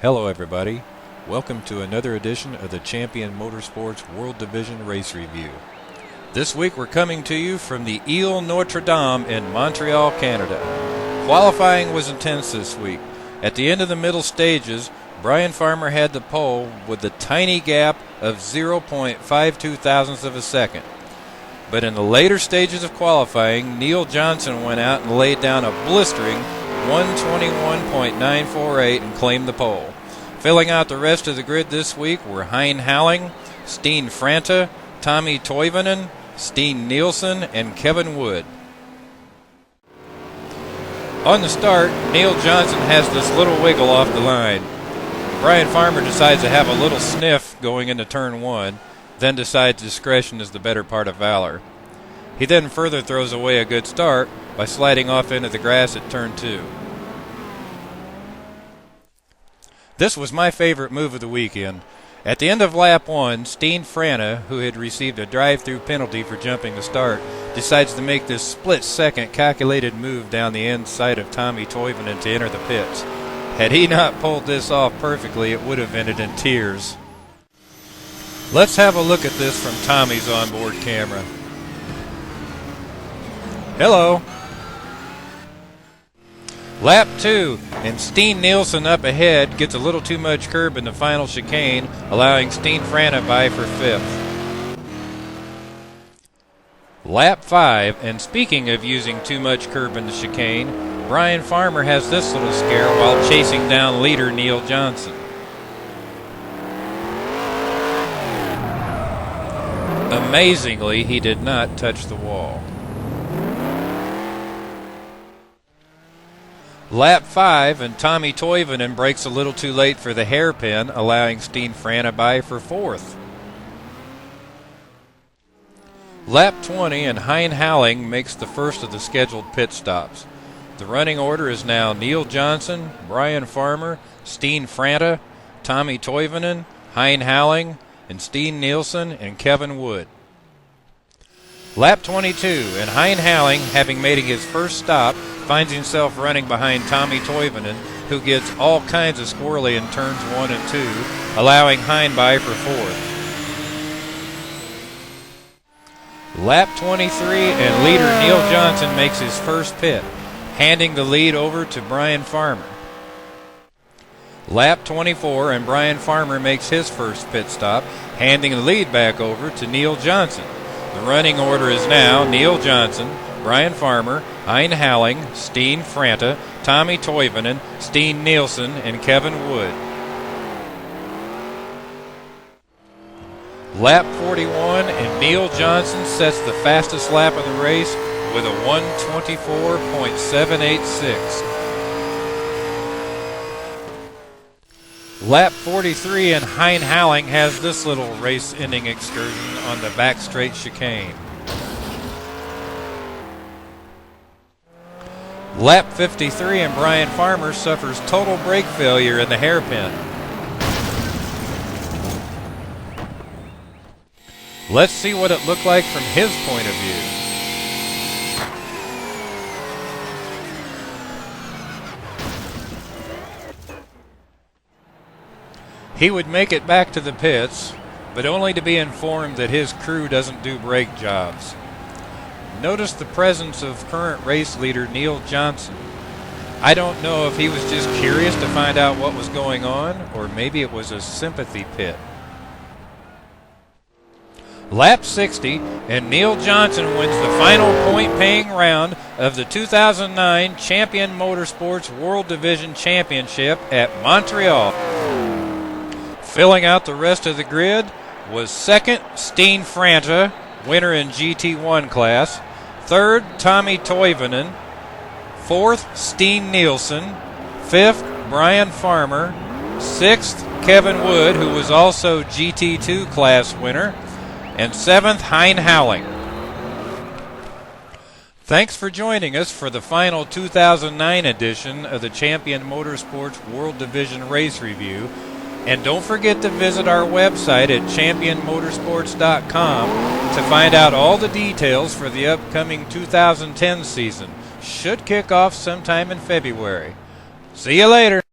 Hello everybody, welcome to another edition of the Champion Motorsports World Division Race Review. This week we're coming to you from the Ile Notre Dame in Montreal, Canada. Qualifying was intense this week. At the end of the middle stages, Brian Farmer had the pole with a tiny gap of 0.52 thousandths of a second. But in the later stages of qualifying, Neil Johnson went out and laid down a blistering 121.948 and claimed the pole. Filling out the rest of the grid this week were Hein Halling, Steen Franta, Tommy Toivonen, Steen Nielsen, and Kevin Wood. On the start, Neil Johnson has this little wiggle off the line. Brian Farmer decides to have a little sniff going into turn one, then decides discretion is the better part of valor. He then further throws away a good start by sliding off into the grass at turn two. This was my favorite move of the weekend. At the end of lap one, Steen Franta, who had received a drive-through penalty for jumping the start, decides to make this split-second calculated move down the inside of Tommy Toivonen to enter the pits. Had he not pulled this off perfectly, it would have ended in tears. Let's have a look at this from Tommy's onboard camera. Hello. Lap 2, and Steen Nielsen up ahead gets a little too much curb in the final chicane, allowing Steen Franta by for 5th. Lap 5, and speaking of using too much curb in the chicane, Brian Farmer has this little scare while chasing down leader Neil Johnson. Amazingly, he did not touch the wall. Lap 5, and Tommy Toivonen breaks a little too late for the hairpin, allowing Steen Franta by for 4th. Lap 20, and Hein Halling makes the first of the scheduled pit stops. The running order is now Neil Johnson, Brian Farmer, Steen Franta, Tommy Toivonen, Hein Halling, and Steen Nielsen and Kevin Wood. Lap 22, and Hein Halling, having made his first stop, finds himself running behind Tommy Toivonen, who gets all kinds of squirrely in turns 1 and 2, allowing Hein by for 4th. Lap 23, and leader Neil Johnson makes his first pit, handing the lead over to Brian Farmer. Lap 24, and Brian Farmer makes his first pit stop, handing the lead back over to Neil Johnson. The running order is now Neil Johnson, Brian Farmer, Hein Halling, Steen Franta, Tommy Toivonen, Steen Nielsen, and Kevin Wood. Lap 41, and Neil Johnson sets the fastest lap of the race with a 1:24.786. Lap 43, and Hein Halling has this little race-ending excursion on the back straight chicane. Lap 53, and Brian Farmer suffers total brake failure in the hairpin. Let's see what it looked like from his point of view. He would make it back to the pits, but only to be informed that his crew doesn't do brake jobs. Notice the presence of current race leader Neil Johnson. I don't know if he was just curious to find out what was going on, or maybe it was a sympathy pit. Lap 60, and Neil Johnson wins the final point-paying round of the 2009 Champion Motorsports World Division Championship at Montreal. Filling out the rest of the grid was 2nd, Steen Franta, winner in GT1 class. 3rd, Tommy Toivonen. 4th, Steen Nielsen. 5th, Brian Farmer. 6th, Kevin Wood, who was also GT2 class winner. And 7th, Hein Halling. Thanks for joining us for the final 2009 edition of the Champion Motorsports World Division Race Review. And don't forget to visit our website at championmotorsports.com to find out all the details for the upcoming 2010 season. Should kick off sometime in February. See you later.